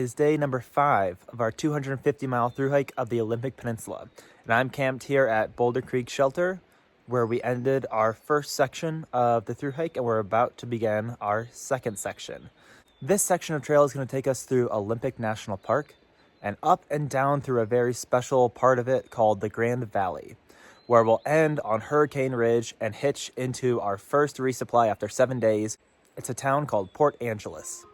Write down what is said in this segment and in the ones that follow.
is day number 5 of our 250-mile thru hike of the Olympic Peninsula, and I'm camped here at Boulder Creek Shelter, where we ended our first section of the thru hike, and we're about to begin our second section. This section of trail is going to take us through Olympic National Park and up and down through a very special part of it called the Grand Valley, where we'll end on Hurricane Ridge and hitch into our first resupply after 7 days. It's a town called Port Angeles.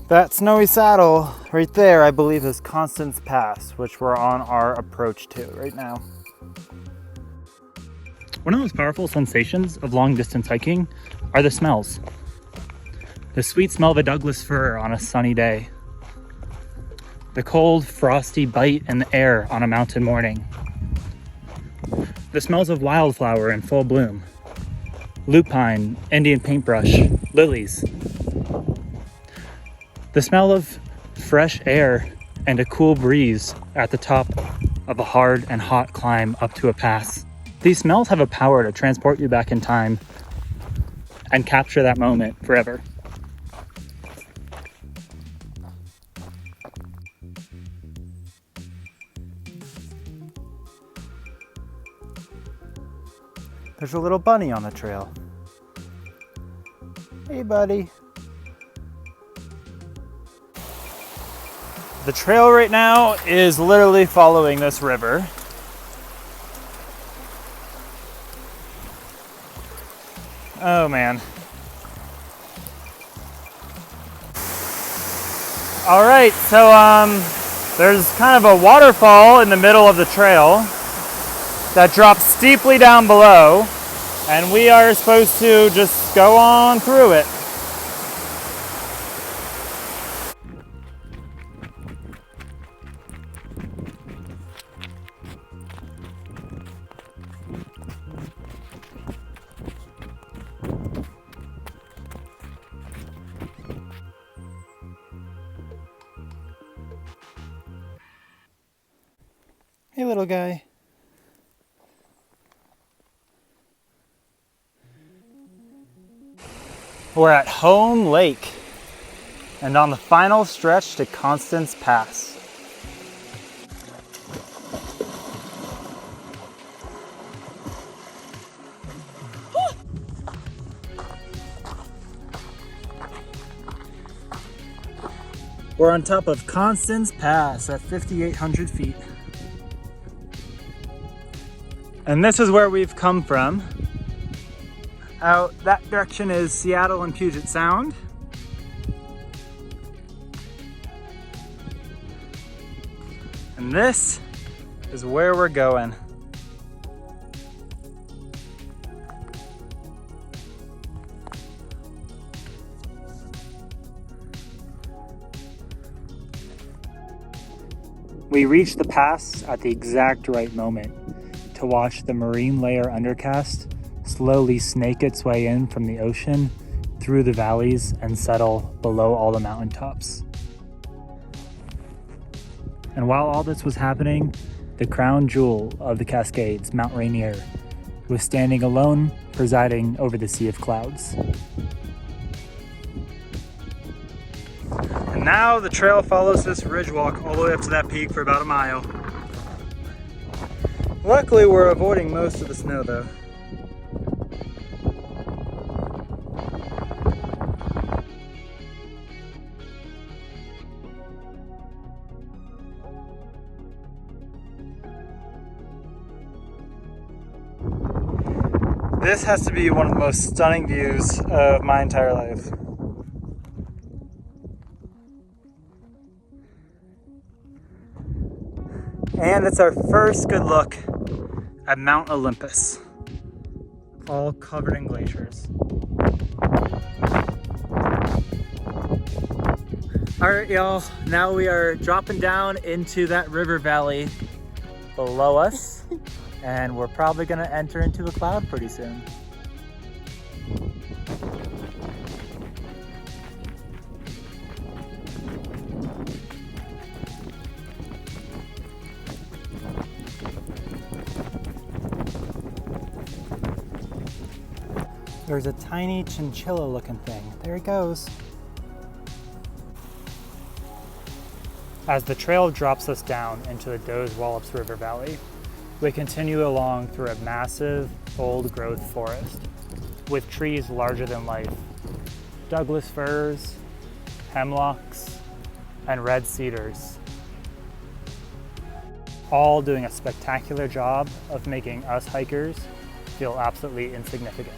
That snowy saddle right there, I believe, is Constance Pass, which we're on our approach to right now. One of the most powerful sensations of long distance hiking are the smells. The sweet smell of a Douglas fir on a sunny day. The cold, frosty bite in the air on a mountain morning. The smells of wildflower in full bloom. Lupine, Indian paintbrush, lilies. The smell of fresh air and a cool breeze at the top of a hard and hot climb up to a pass. These smells have a power to transport you back in time and capture that moment forever. There's a little bunny on the trail. Hey, buddy. The trail right now is literally following this river. Oh man. All right, so there's kind of a waterfall in the middle of the trail that drops steeply down below, and we are supposed to just go on through it. Hey, little guy. We're at Home Lake and on the final stretch to Constance Pass. We're on top of Constance Pass at 5,800 feet. And this is where we've come from. Out that direction is Seattle and Puget Sound. And this is where we're going. We reached the pass at the exact right moment to watch the marine layer undercast slowly snake its way in from the ocean through the valleys and settle below all the mountaintops. And while all this was happening, the crown jewel of the Cascades, Mount Rainier, was standing alone, presiding over the sea of clouds. And now the trail follows this ridge walk all the way up to that peak for about a mile. Luckily, we're avoiding most of the snow though. This has to be one of the most stunning views of my entire life. And it's our first good look at Mount Olympus, all covered in glaciers. All right, y'all, now we are dropping down into that river valley below us, and we're probably gonna enter into a cloud pretty soon. There's a tiny chinchilla looking thing. There he goes. As the trail drops us down into the Doe's Wallops River Valley, we continue along through a massive, old-growth forest with trees larger than life. Douglas firs, hemlocks, and red cedars, all doing a spectacular job of making us hikers feel absolutely insignificant.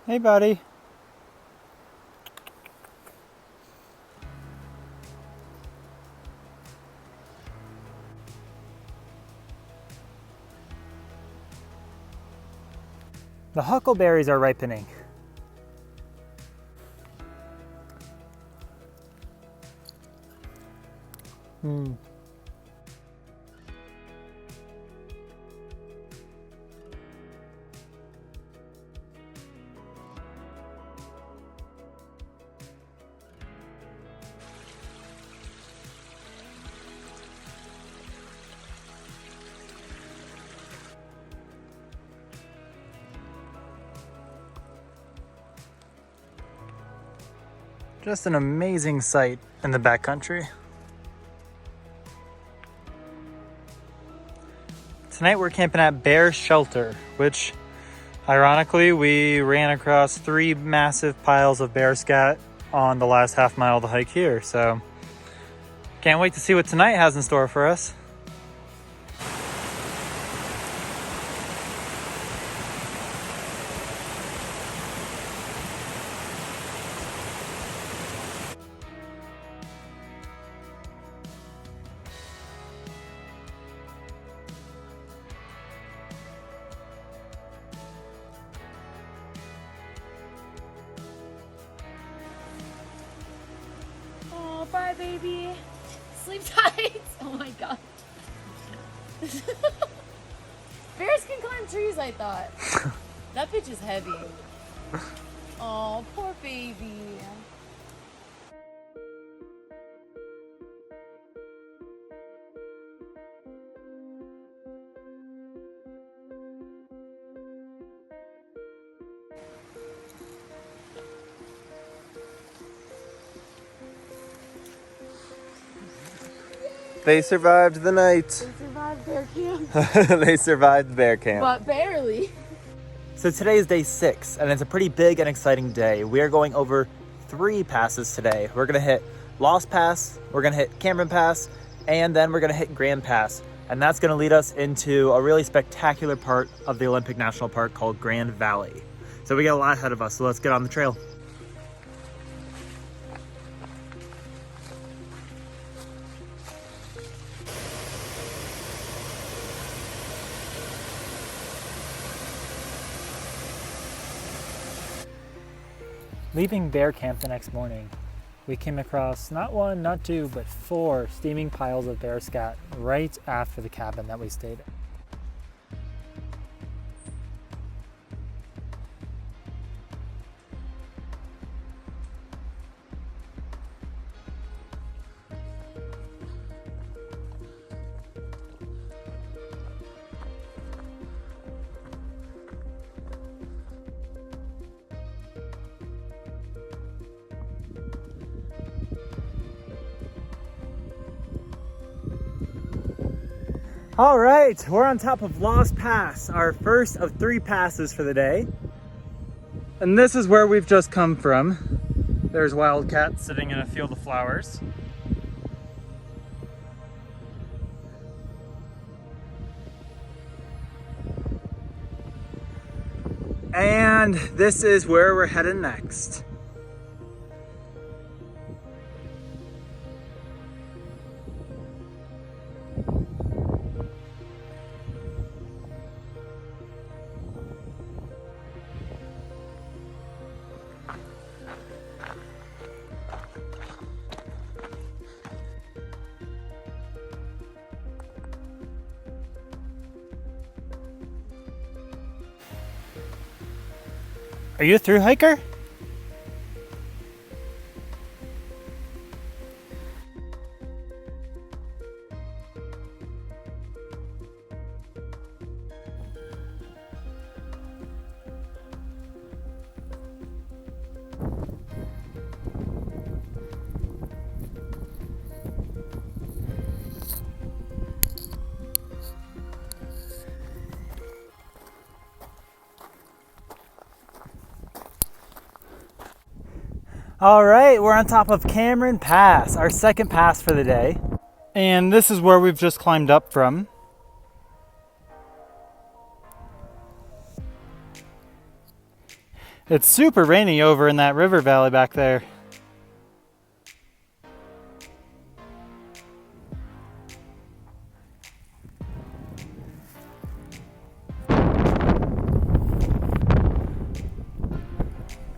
Hey, buddy. The huckleberries are ripening. Just an amazing sight in the backcountry. Tonight we're camping at Bear Shelter, which ironically we ran across 3 massive piles of bear scat on the last half mile of the hike here. So can't wait to see what tonight has in store for us. Bye, baby. Sleep tight. Oh my god. Bears can climb trees, I thought. That bitch is heavy. Oh, poor baby. They survived the night. They survived bear camp. They survived bear camp. But barely. So today is day 6, and it's a pretty big and exciting day. We are going over 3 passes today. We're gonna hit Lost Pass, we're gonna hit Cameron Pass, and then we're gonna hit Grand Pass. And that's gonna lead us into a really spectacular part of the Olympic National Park called Grand Valley. So we got a lot ahead of us, so let's get on the trail. Leaving bear camp the next morning, we came across not 1, not 2, but 4 steaming piles of bear scat right after the cabin that we stayed in. All right, we're on top of Lost Pass, our first of 3 passes for the day. And this is where we've just come from. There's wildcats sitting in a field of flowers. And this is where we're headed next. Are you a thru hiker? All right, we're on top of Cameron Pass, our second pass for the day. And this is where we've just climbed up from. It's super rainy over in that river valley back there.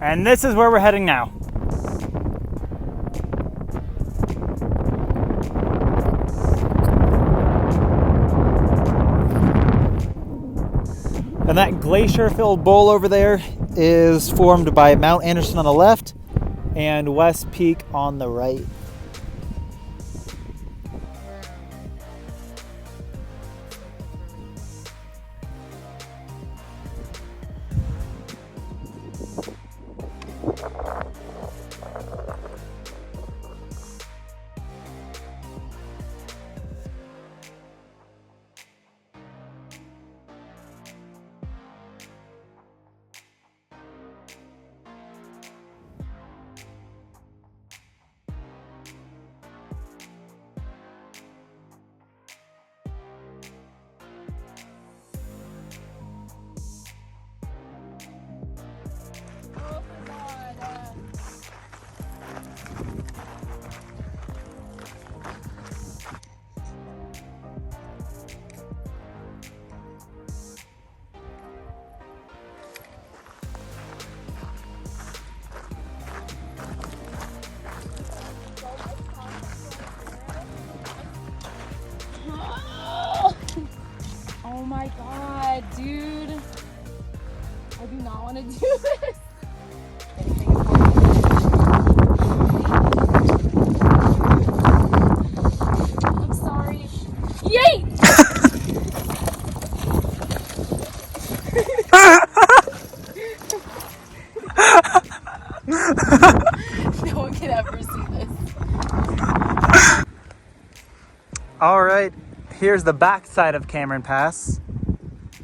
And this is where we're heading now. And that glacier-filled bowl over there is formed by Mount Anderson on the left and West Peak on the right. Oh my god, dude. I do not want to do this. I'm sorry. Yay! No one can ever see this. All right, here's the back side of Cameron Pass.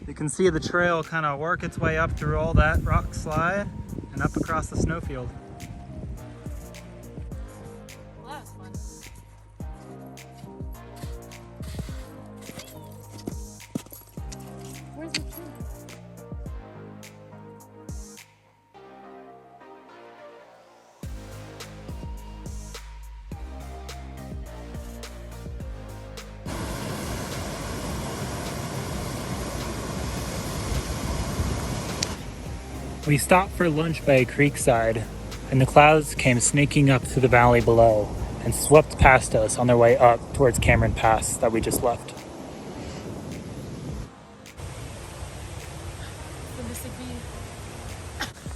You can see the trail kind of work its way up through all that rock slide and up across the snowfield. Well, that was fun. Where's the tree? We stopped for lunch by a creekside, and the clouds came snaking up through the valley below and swept past us on their way up towards Cameron Pass that we just left.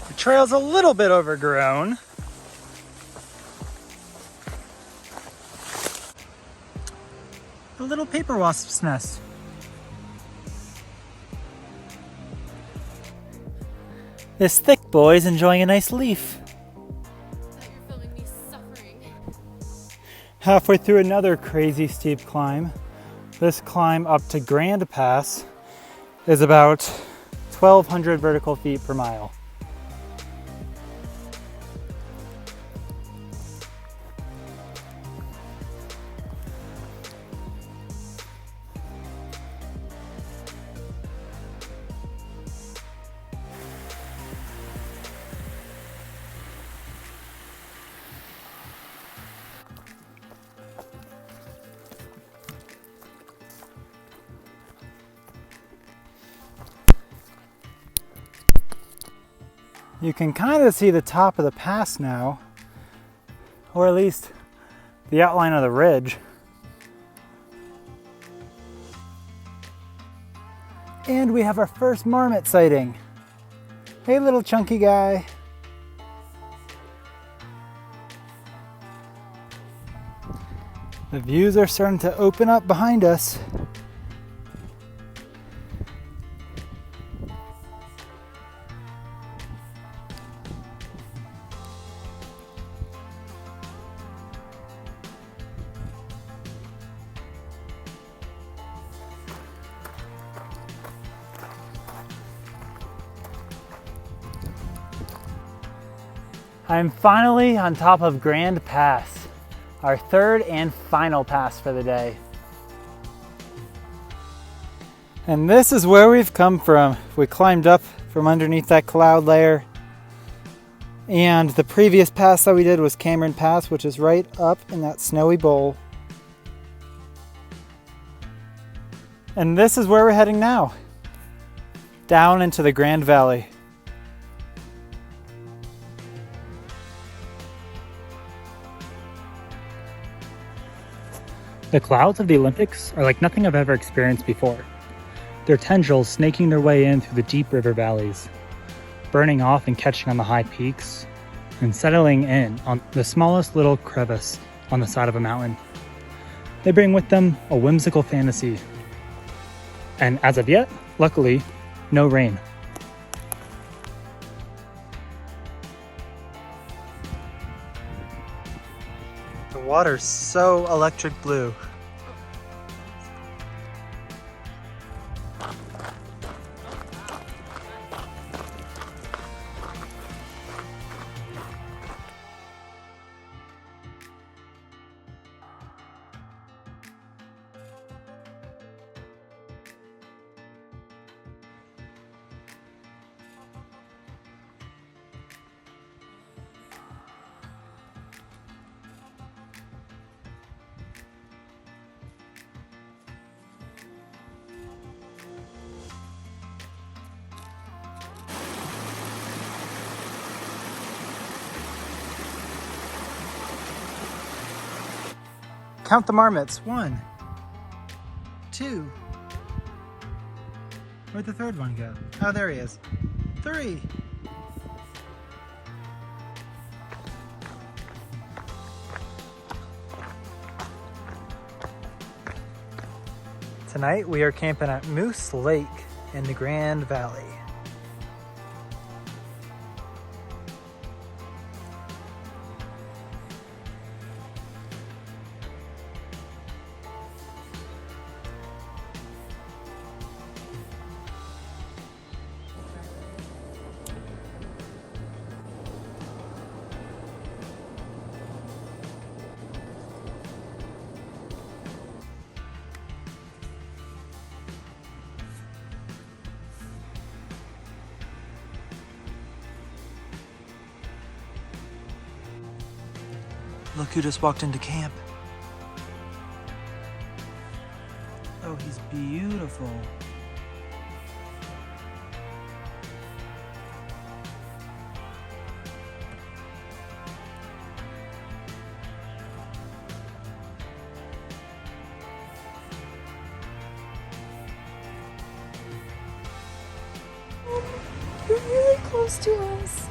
The trail's a little bit overgrown. A little paper wasp's nest. This thick boy's enjoying a nice leaf. You're filming me suffering. Halfway through another crazy steep climb. This climb up to Grand Pass is about 1,200 vertical feet per mile. You can kind of see the top of the pass now, or at least the outline of the ridge. And we have our first marmot sighting. Hey, little chunky guy. The views are starting to open up behind us. I'm finally on top of Grand Pass, our third and final pass for the day. And this is where we've come from. We climbed up from underneath that cloud layer. And the previous pass that we did was Cameron Pass, which is right up in that snowy bowl. And this is where we're heading now, down into the Grand Valley. The clouds of the Olympics are like nothing I've ever experienced before. Their tendrils snaking their way in through the deep river valleys, burning off and catching on the high peaks, and settling in on the smallest little crevice on the side of a mountain. They bring with them a whimsical fantasy. And as of yet, luckily, no rain. The water's so electric blue. Count the marmots. 1, 2. Where'd the third one go? Oh, there he is. 3. Tonight we are camping at Moose Lake in the Grand Valley. Look who just walked into camp. Oh, he's beautiful. You're really close to us.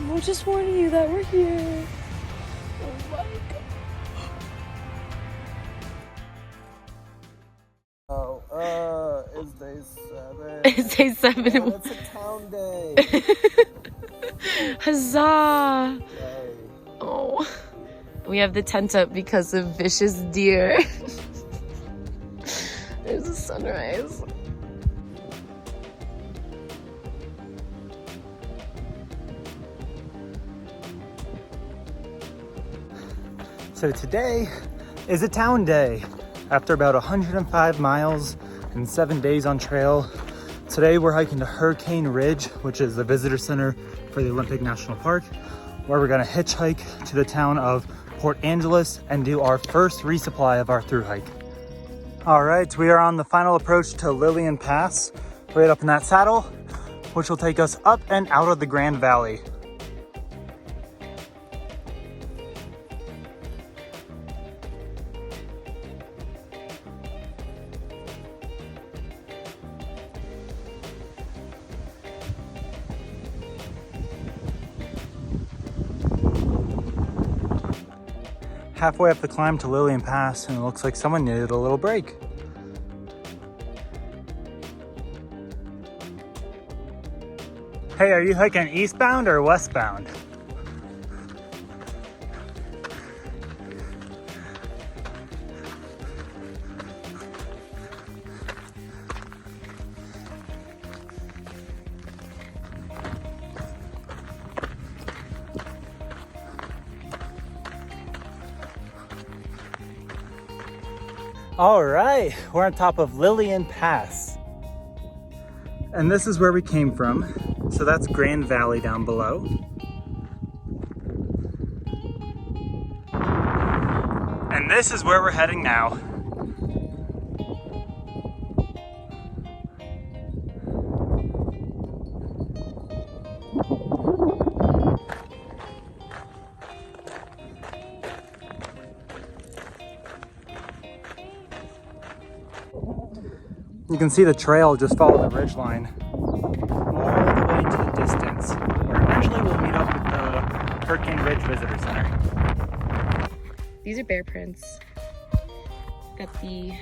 We're just warning you that we're here. Oh my god. Oh, it's day 7. It's day 7. Oh, it's a town day. Huzzah! Yay. Oh. We have the tent up because of vicious deer. There's a sunrise. So today is a town day. After about 105 miles and 7 days on trail, today we're hiking to Hurricane Ridge, which is the visitor center for the Olympic National Park, where we're gonna hitchhike to the town of Port Angeles and do our first resupply of our through hike. All right, we are on the final approach to Lillian Pass, right up in that saddle, which will take us up and out of the Grand Valley. halfway up the climb to Lillian Pass, and it looks like someone needed a little break. Hey, are you hiking eastbound or westbound? All right, we're on top of Lillian Pass. And this is where we came from. So that's Grand Valley down below. And this is where we're heading now. You can see the trail just follow the ridgeline all the way into the distance, where eventually we'll meet up with the Hurricane Ridge Visitor Center. These are bear prints. Got the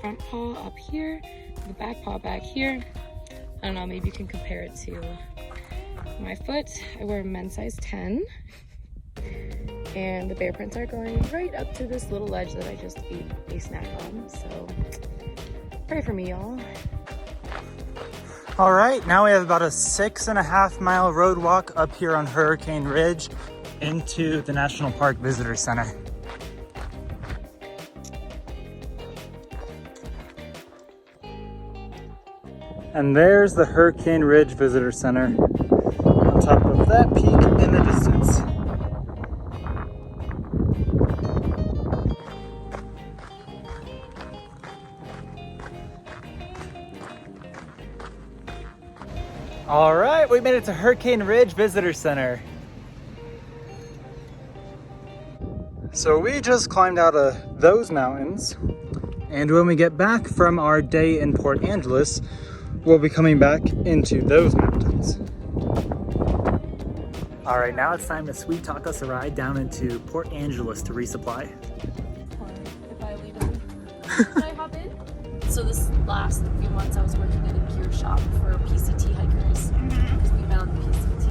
front paw up here, the back paw back here. I don't know, maybe you can compare it to my foot. I wear a men's size 10. And the bear prints are going right up to this little ledge that I just ate a snack on. So pray for me, y'all. All right, now we have about a 6.5 mile road walk up here on Hurricane Ridge into the National Park Visitor Center. And there's the Hurricane Ridge Visitor Center on top of that peak in the distance. All right, we made it to Hurricane Ridge Visitor Center. So we just climbed out of those mountains, and when we get back from our day in Port Angeles, we'll be coming back into those mountains. All right, now it's time to sweet talk us a ride down into Port Angeles to resupply. If I leave it. Can I hop in? So this last few months I was working at a gear shop for PCT hikers. Because we found PCT.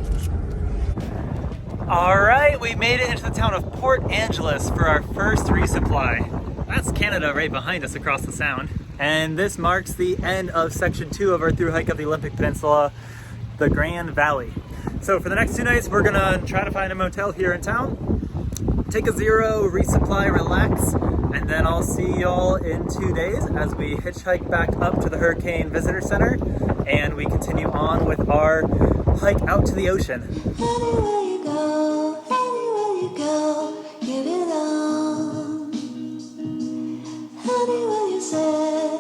All right, we made it into the town of Port Angeles for our first resupply. That's Canada right behind us across the sound. And this marks the end of section 2 of our thru hike of the Olympic Peninsula, the Grand Valley. So for the next 2 nights, we're gonna try to find a motel here in town, take a zero, resupply, relax, and then I'll see y'all in 2 days as we hitchhike back up to the Hurricane Visitor Center and we continue on with our hike out to the ocean. Anywhere you go, you belong. Anywhere you say,